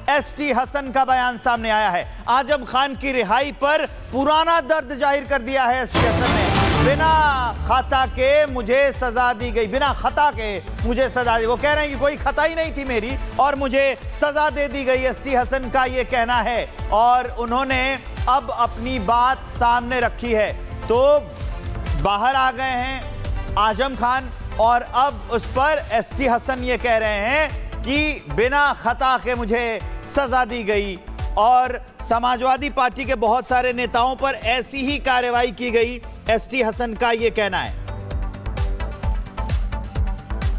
ST Hasan का बयान सामने आया है। आजम खान की रिहाई पर पुराना दर्द जाहिर कर दिया है एसटी हसन ने। बिना खता के मुझे सजा दी गई, बिना खता के मुझे सजा दी। वो कह रहे हैं कि कोई खता ही नहीं थी मेरी और मुझे सजा दे दी गई। एसटी हसन का ये कहना है और उन्होंने अब अपनी बात सामने रखी है। तो बाहर आ गए हैं आजम खान और अब उस पर एसटी हसन ये कह रहे हैं कि बिना खता के मुझे सजा दी गई और समाजवादी पार्टी के बहुत सारे नेताओं पर ऐसी ही कार्रवाई की गई। एसटी हसन का ये कहना है।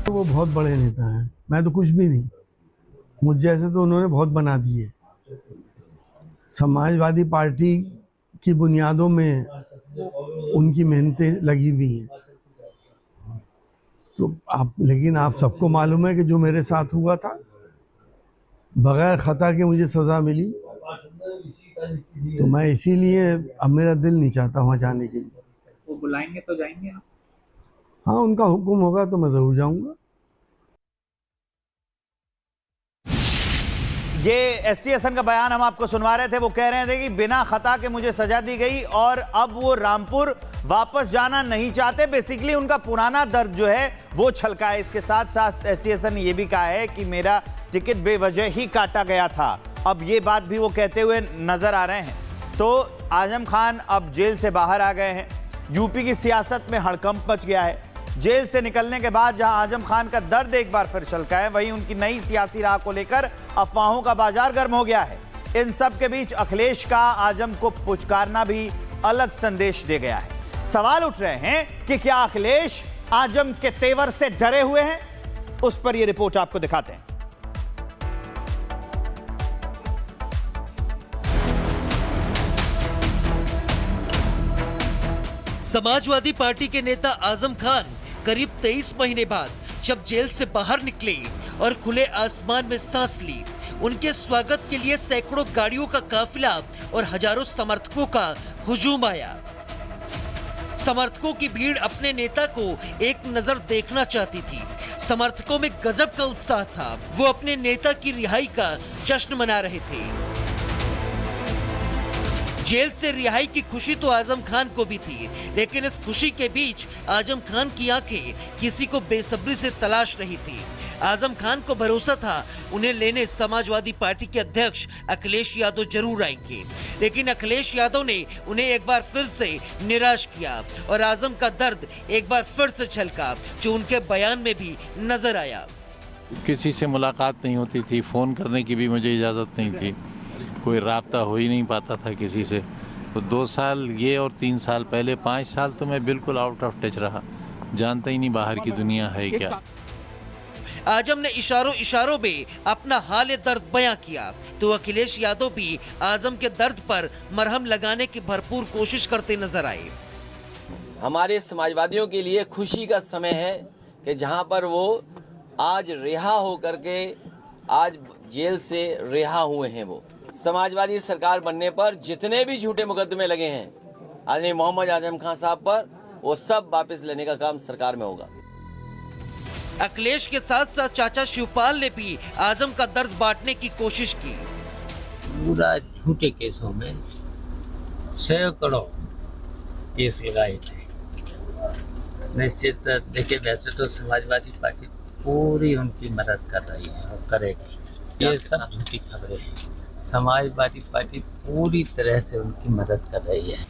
वो बहुत बड़े नेता हैं, मैं तो कुछ भी नहीं। मुझ जैसे तो उन्होंने बहुत बना दिए। समाजवादी पार्टी की बुनियादों में उनकी मेहनतें लगी हुई हैं। तो लेकिन आप सबको मालूम है कि जो मेरे साथ हुआ था, बगैर खता के मुझे सजा मिली। तो मैं इसीलिए अब मेरा दिल नहीं चाहता वहाँ जाने के लिए। वो बुलाएंगे तो जाएंगे आप? हाँ, उनका हुक्म होगा तो मैं जरूर जाऊंगा। ये एसटी हसन का बयान हम आपको सुनवा रहे थे। वो कह रहे थे कि बिना खता के मुझे सजा दी गई और अब वो रामपुर वापस जाना नहीं चाहते। बेसिकली उनका पुराना दर्द जो है वो छलका है। इसके साथ साथ एसटी हसन ने ये भी कहा है कि मेरा टिकट बेवजह ही काटा गया था। अब ये बात भी वो कहते हुए नजर आ रहे हैं। तो आजम खान अब जेल से बाहर आ गए हैं। यूपी की सियासत में हड़कंप मच गया है। जेल से निकलने के बाद जहां आजम खान का दर्द एक बार फिर छलका है, वहीं उनकी नई सियासी राह को लेकर अफवाहों का बाजार गर्म हो गया है। इन सब के बीच अखिलेश का आजम को पुचकारना भी अलग संदेश दे गया है। सवाल उठ रहे हैं कि क्या अखिलेश आजम के तेवर से डरे हुए हैं? उस पर यह रिपोर्ट आपको दिखाते हैं। समाजवादी पार्टी के नेता आजम खान करीब 23 महीने बाद जब जेल से बाहर निकले और खुले आसमान में सांस ली, उनके स्वागत के लिए सैकड़ों गाड़ियों का काफिला और हजारों समर्थकों का हुजूम आया। समर्थकों की भीड़ अपने नेता को एक नजर देखना चाहती थी। समर्थकों में गजब का उत्साह था। वो अपने नेता की रिहाई का जश्न मना रहे थे। जेल से रिहाई की खुशी तो आजम खान को भी थी, लेकिन इस खुशी के बीच आजम खान की आंखें किसी को बेसब्री से तलाश रही थी। आजम खान को भरोसा था उन्हें लेने समाजवादी पार्टी के अध्यक्ष अखिलेश यादव जरूर आएंगे, लेकिन अखिलेश यादव ने उन्हें एक बार फिर से निराश किया और आजम का दर्द एक बार फिर से छलका, जो उनके बयान में भी नजर आया। किसी से मुलाकात नहीं होती थी, फोन करने की भी मुझे इजाजत नहीं थी, कोई राब्ता हो ही नहीं पाता था किसी से। तो 2 साल ये और 3 साल पहले 5 साल तो मैं बिल्कुल आउट ऑफ टच रहा, जानता ही नहीं बाहर की दुनिया है क्या। आजम ने इशारों इशारों में अपना हाल दर्द बयां किया तो अखिलेश यादव भी आजम के दर्द पर मरहम लगाने की भरपूर कोशिश करते नजर आए। हमारे समाजवादियों के लिए खुशी का समय है कि जहां पर वो आज रिहा होकर के आज जेल से रिहा हुए हैं। वो समाजवादी सरकार बनने पर जितने भी झूठे मुकदमे लगे हैं आदरणीय मोहम्मद आजम खान साहब पर, वो सब वापस लेने का काम सरकार में होगा। अखिलेश के साथ साथ चाचा शिवपाल ने भी आजम का दर्द बांटने की कोशिश की। पूरा झूठे केसों में सैकड़ों केस लगाए थे। निश्चित देखिए, वैसे तो समाजवादी पार्टी पूरी उनकी मदद कर रही है और करेगी। ये सब झूठी खबरें हैं। समाजवादी पार्टी पूरी तरह से उनकी मदद कर रही है।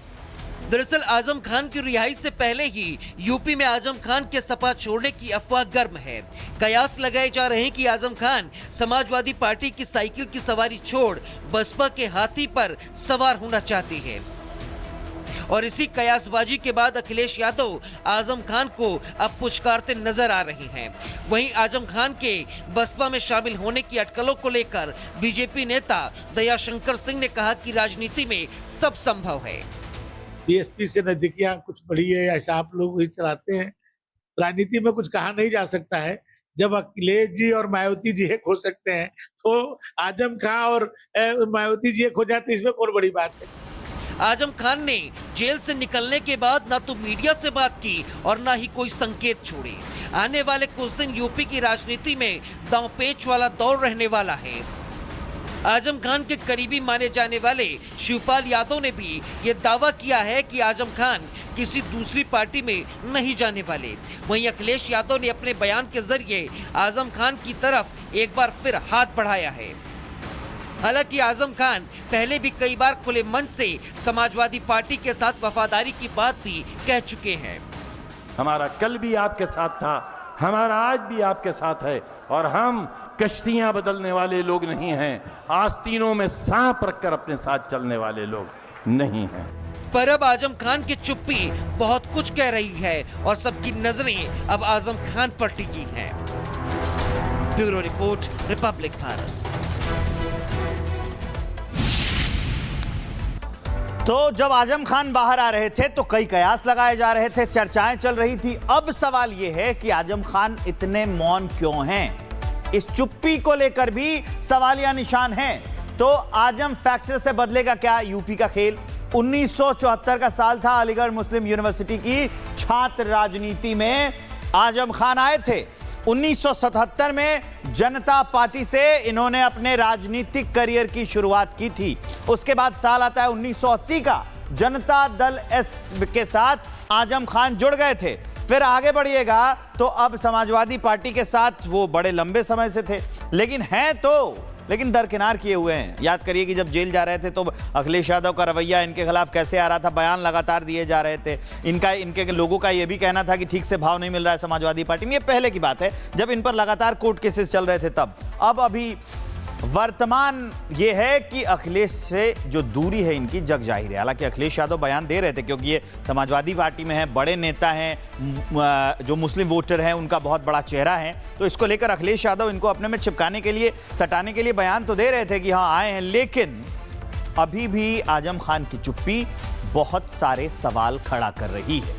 दरअसल आजम खान की रिहाई से पहले ही यूपी में आजम खान के सपा छोड़ने की अफवाह गर्म है। कयास लगाए जा रहे हैं कि आजम खान समाजवादी पार्टी की साइकिल की सवारी छोड़ बसपा के हाथी पर सवार होना चाहती है। और इसी कयासबाजी के बाद अखिलेश यादव आजम खान को अब पुचकारते नजर आ रहे हैं। वहीं आजम खान के बसपा में शामिल होने की अटकलों को लेकर बीजेपी नेता दयाशंकर सिंह ने कहा कि राजनीति में सब संभव है। बीएसपी से नजदीकियां कुछ बढ़ी है, ऐसा आप लोग ही चलाते हैं। राजनीति में कुछ कहा नहीं जा सकता है। जब अखिलेश जी और मायावती जी एक हो सकते हैं तो आजम खान और मायावती जी एक हो जाते, इसमें कौन बड़ी बात है। आजम खान ने जेल से निकलने के बाद ना तो मीडिया से बात की और ना ही कोई संकेत छोड़े। आने वाले कुछ दिन यूपी की राजनीति में दांवपेच वाला दौर रहने वाला है। आजम खान के करीबी माने जाने वाले शिवपाल यादव ने भी ये दावा किया है कि आजम खान किसी दूसरी पार्टी में नहीं जाने वाले। वहीं अखिलेश यादव ने अपने बयान के जरिए आजम खान की तरफ एक बार फिर हाथ बढ़ाया है। हालांकि आजम खान पहले भी कई बार खुले मन से समाजवादी पार्टी के साथ वफादारी की बात भी कह चुके हैं। हमारा कल भी आपके साथ था, हमारा आज भी आपके साथ है, और हम कश्तियां बदलने वाले लोग नहीं हैं, आस्तीनों में सांप रखकर अपने साथ चलने वाले लोग नहीं हैं। पर अब आजम खान की चुप्पी बहुत कुछ कह रही है और सबकी नजरें अब आजम खान पर टिकी हैं। Bureau report, Republic Bharat. तो जब आजम खान बाहर आ रहे थे तो कई कयास लगाए जा रहे थे, चर्चाएं चल रही थी। अब सवाल यह है कि आजम खान इतने मौन क्यों हैं? इस चुप्पी को लेकर भी सवालिया निशान हैं। तो आजम फैक्टर से बदलेगा क्या यूपी का खेल? 1974 का साल था, अलीगढ़ मुस्लिम यूनिवर्सिटी की छात्र राजनीति में आजम खान आए थे। 1977 में जनता पार्टी से इन्होंने अपने राजनीतिक करियर की शुरुआत की थी। उसके बाद साल आता है 1980 का, जनता दल एस के साथ आजम खान जुड़ गए थे। फिर आगे बढ़िएगा तो अब समाजवादी पार्टी के साथ वो बड़े लंबे समय से थे, लेकिन दरकिनार किए हुए हैं। याद करिए कि जब जेल जा रहे थे तो अखिलेश यादव का रवैया इनके खिलाफ कैसे आ रहा था, बयान लगातार दिए जा रहे थे। इनके लोगों का ये भी कहना था कि ठीक से भाव नहीं मिल रहा है समाजवादी पार्टी में। ये पहले की बात है जब इन पर लगातार कोर्ट केसेस चल रहे थे तब। अब अभी वर्तमान ये है कि अखिलेश से जो दूरी है इनकी जग जाहिर है। हालांकि अखिलेश यादव बयान दे रहे थे क्योंकि ये समाजवादी पार्टी में है, बड़े नेता हैं, जो मुस्लिम वोटर हैं उनका बहुत बड़ा चेहरा है, तो इसको लेकर अखिलेश यादव इनको अपने में चिपकाने के लिए, सटाने के लिए बयान तो दे रहे थे कि हाँ आए हैं। लेकिन अभी भी आजम खान की चुप्पी बहुत सारे सवाल खड़ा कर रही है।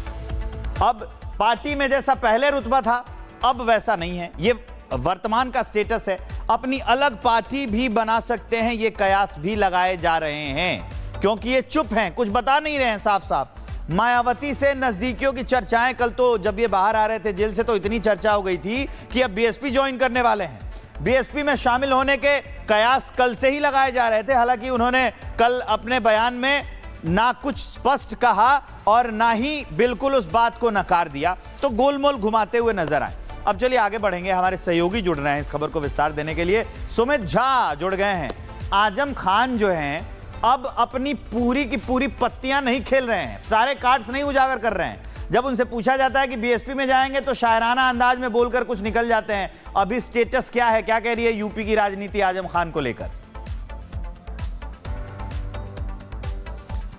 अब पार्टी में जैसा पहले रुतबा था अब वैसा नहीं है, ये वर्तमान का स्टेटस है। अपनी अलग पार्टी भी बना सकते हैं, ये कयास भी लगाए जा रहे हैं क्योंकि ये चुप हैं, कुछ बता नहीं रहे हैं साफ साफ। मायावती से नजदीकियों की चर्चाएं, कल तो जब ये बाहर आ रहे थे जेल से तो इतनी चर्चा हो गई थी कि अब बीएसपी ज्वाइन करने वाले हैं। बीएसपी में शामिल होने के कयास कल से ही लगाए जा रहे थे। हालांकि उन्होंने कल अपने बयान में ना कुछ स्पष्ट कहा और ना ही बिल्कुल उस बात को नकार दिया, तो गोलमोल घुमाते हुए नजर आए। अब चलिए आगे बढ़ेंगे, हमारे सहयोगी जुड़ रहे हैं इस खबर को विस्तार देने के लिए। सुमित झा जुड़ गए हैं। आजम खान जो हैं अब अपनी पूरी की पूरी पत्तियां नहीं खेल रहे हैं, सारे कार्ड्स नहीं उजागर कर रहे हैं। जब उनसे पूछा जाता है कि बीएसपी में जाएंगे तो शायराना अंदाज में बोलकर कुछ निकल जाते हैं। अभी स्टेटस क्या है, क्या कह रही है यूपी की राजनीति आजम खान को लेकर?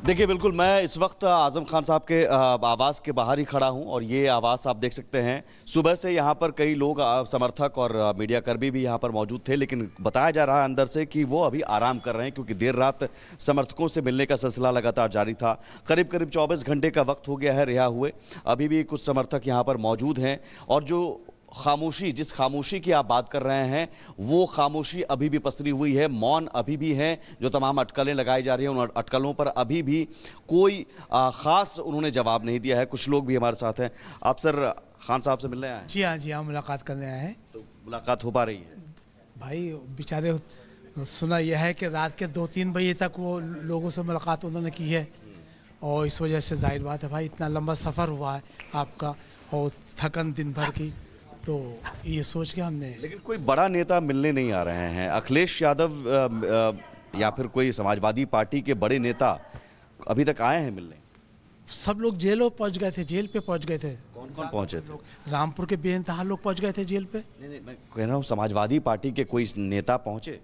देखिए, बिल्कुल मैं इस वक्त आजम खान साहब के आवास के बाहर ही खड़ा हूं और ये आवास आप देख सकते हैं। सुबह से यहां पर कई लोग, समर्थक और मीडिया कर्मी भी यहां पर मौजूद थे, लेकिन बताया जा रहा है अंदर से कि वो अभी आराम कर रहे हैं क्योंकि देर रात समर्थकों से मिलने का सिलसिला लगातार जारी था। करीब करीब 24 घंटे का वक्त हो गया है रिहा हुए। अभी भी कुछ समर्थक यहाँ पर मौजूद हैं और जो खामोशी, जिस खामोशी की आप बात कर रहे हैं, वो खामोशी अभी भी पसरी हुई है, मौन अभी भी है। जो तमाम अटकलें लगाई जा रही हैं उन अटकलों पर अभी भी कोई ख़ास उन्होंने जवाब नहीं दिया है। कुछ लोग भी हमारे साथ हैं। आप सर खान साहब से मिलने आए हैं? जी हाँ, जी हाँ, मुलाकात करने आए हैं। तो मुलाकात हो पा रही है? भाई बेचारे, सुना यह है कि रात के 2-3 बजे तक वो लोगों से मुलाकात उन्होंने की है और इस वजह से जाहिर बात है भाई, इतना लंबा सफ़र हुआ है आपका और थकन दिन भर की, तो ये सोच के हमने। लेकिन कोई बड़ा नेता मिलने नहीं आ रहे हैं। अखिलेश यादव या फिर कोई समाजवादी पार्टी के बड़े नेता अभी तक आए हैं मिलने? सब लोग जेल पहुंच गए थे, जेल पे पहुंच गए थे। कौन कौन पहुंचे थे? रामपुर के बेइंतहा लोग पहुंच गए थे जेल पे। नहीं, मैं कह रहा हूँ समाजवादी पार्टी के कोई नेता पहुंचे?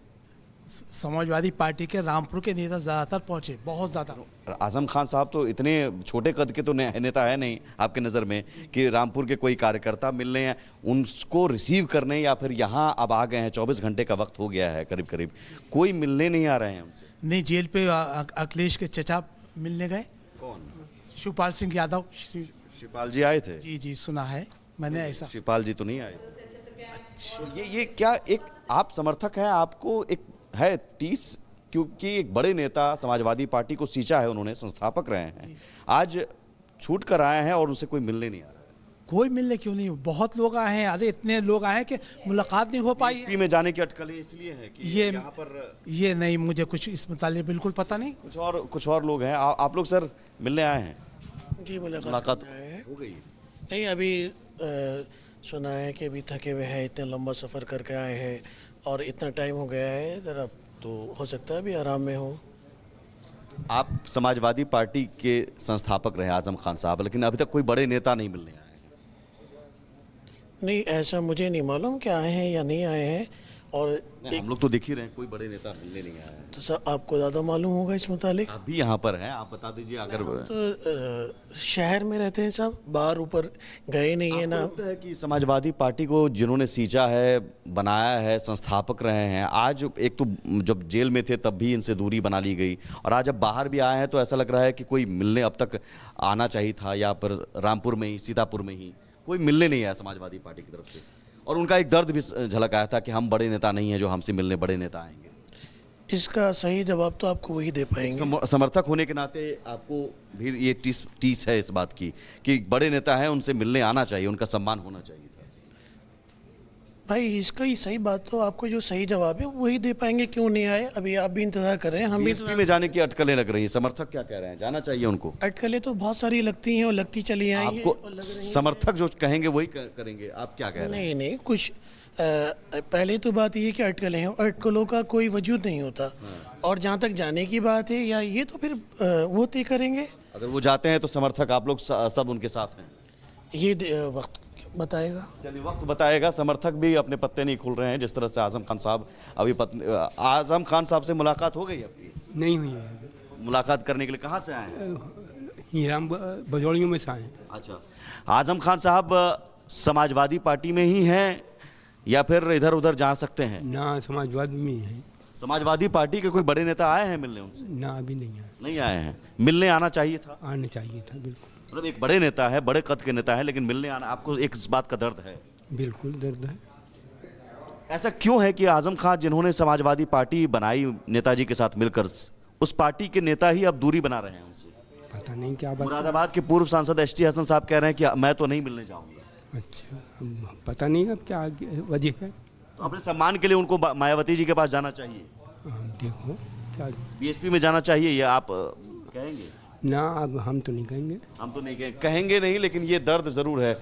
समाजवादी पार्टी के रामपुर के नेता ज़्यादातर पहुंचे, बहुत ज़्यादा। आजम खान साहब तो इतने छोटे कद के तो नेता है नहीं आपके नज़र में कि रामपुर के कोई कार्यकर्ता मिलने हैं, उनको रिसीव करने, या फिर यहाँ अब आ गए हैं, 24 घंटे का वक्त हो गया है करीब करीब, कोई मिलने नहीं आ रहे हैं हमसे? नहीं, जेल पे अखिलेश के चचा मिलने गए। कौन? शिवपाल सिंह यादव। शिवपाल जी आए थे? जी जी, सुना है मैंने ऐसा। शिवपाल जी तो नहीं आए। अच्छा, ये क्या, एक आप समर्थक हैं, आपको एक है टीस, क्योंकि एक बड़े नेता समाजवादी पार्टी को सींचा है उन्होंने, संस्थापक रहे हैं, आज छूट कर आए हैं और उनसे कोई मिलने नहीं आ रहा है। कोई मिलने क्यों नहीं, बहुत लोग आए हैं, अरे इतने लोग आए हैं कि मुलाकात नहीं हो पाई। बीएसपी में जाने की अटकलें इसलिए हैं कि ये यहाँ पर ये नहीं, मुझे कुछ इस मुतालिक बिल्कुल पता नहीं। कुछ और लोग हैं। आप लोग सर मिलने आए हैं? जी मुलाकात हो गई? नहीं, अभी सुना है कि अभी थके हुए हैं, इतने लंबा सफ़र करके आए हैं और इतना टाइम हो गया है ज़रा, तो हो सकता है अभी आराम में हो। आप समाजवादी पार्टी के संस्थापक रहे आजम खान साहब, लेकिन अभी तक कोई बड़े नेता नहीं मिलने आए हैं। नहीं, ऐसा मुझे नहीं मालूम कि आए हैं या नहीं आए हैं। और हम लोग तो दिख ही रहे हैं, कोई बड़े नेता मिलने नहीं आए हैं। तो सर आपको ज़्यादा मालूम होगा इस मुतालिक। आप भी यहाँ पर हैं, आप बता दीजिए। अगर तो शहर में रहते हैं सब, बाहर ऊपर गए नहीं है ना। लगता है कि समाजवादी पार्टी को जिन्होंने सींचा है, बनाया है, संस्थापक रहे हैं, आज एक तो जब जेल में थे तब भी इनसे दूरी बना ली गई, और आज जब बाहर भी आए हैं तो ऐसा लग रहा है कि कोई मिलने अब तक आना चाहिए था, या पर रामपुर में ही, सीतापुर में ही कोई मिलने नहीं आया समाजवादी पार्टी की तरफ से। और उनका एक दर्द भी झलक आया था कि हम बड़े नेता नहीं हैं जो हमसे मिलने बड़े नेता आएंगे। इसका सही जवाब तो आपको वही दे पाएंगे। समर्थक होने के नाते आपको भी ये टीस है इस बात की कि बड़े नेता हैं, उनसे मिलने आना चाहिए, उनका सम्मान होना चाहिए था। भाई इसका ही सही बात तो आपको जो सही जवाब है वही दे पाएंगे। क्यों नहीं आए? अभी आप भी इंतजार कर रहे हैं, हम भी बीएसपी में जाने की अटकलें लग रही हैं। समर्थक क्या कह रहे हैं, जाना चाहिए उनको? अटकलें तो बहुत सारी लगती हैं और लगती चली आई हैं। आपको समर्थक जो कहेंगे वही करेंगे, आप क्या कह रहे हैं? नहीं नहीं, कुछ पहले तो बात ये कि अटकलें हैं, अटकलों का कोई वजूद नहीं होता। और जहाँ तक जाने की बात है या ये, तो फिर वो तय करेंगे। अगर वो जाते हैं तो समर्थक आप लोग सब उनके साथ हैं? ये वक्त बताएगा। चलिए, वक्त बताएगा। समर्थक भी अपने पत्ते नहीं खुल रहे हैं। जिस तरह से आजम खान साहब अभी आजम खान साहब से मुलाकात हो गई आपकी? नहीं हुई है। मुलाकात करने के लिए कहाँ से आए हैं? हीराम बजौलियों में से आए। अच्छा, आजम खान साहब समाजवादी पार्टी में ही हैं या फिर इधर उधर जा सकते हैं? ना, समाजवादी में है। समाजवादी पार्टी के कोई बड़े नेता आए हैं मिलने उनसे? ना, अभी नहीं आए। नहीं आए हैं। मिलने आना चाहिए था? आना चाहिए था, बिल्कुल। मतलब एक बड़े नेता है, बड़े कद के नेता है, लेकिन मिलने आना, आपको एक इस बात का दर्द है? बिल्कुल दर्द है। ऐसा क्यों है कि आजम खान जिन्होंने समाजवादी पार्टी बनाई नेताजी के साथ मिलकर, उस पार्टी के नेता ही अब दूरी बना रहे हैं उनसे? पता नहीं क्या बात। मुरादाबाद के पूर्व सांसद एसटी हसन साहब कह रहे हैं कि मैं तो नहीं मिलने जाऊंगा। अच्छा, पता नहीं अब क्या वजह है। तो अपने सम्मान के लिए उनको मायावती जी के पास जाना चाहिए? देखो क्या, बीएसपी में जाना चाहिए, ये आप कहेंगे? ना, अब हम तो नहीं कहेंगे। हम तो नहीं कहेंगे नहीं, लेकिन ये दर्द जरूर है।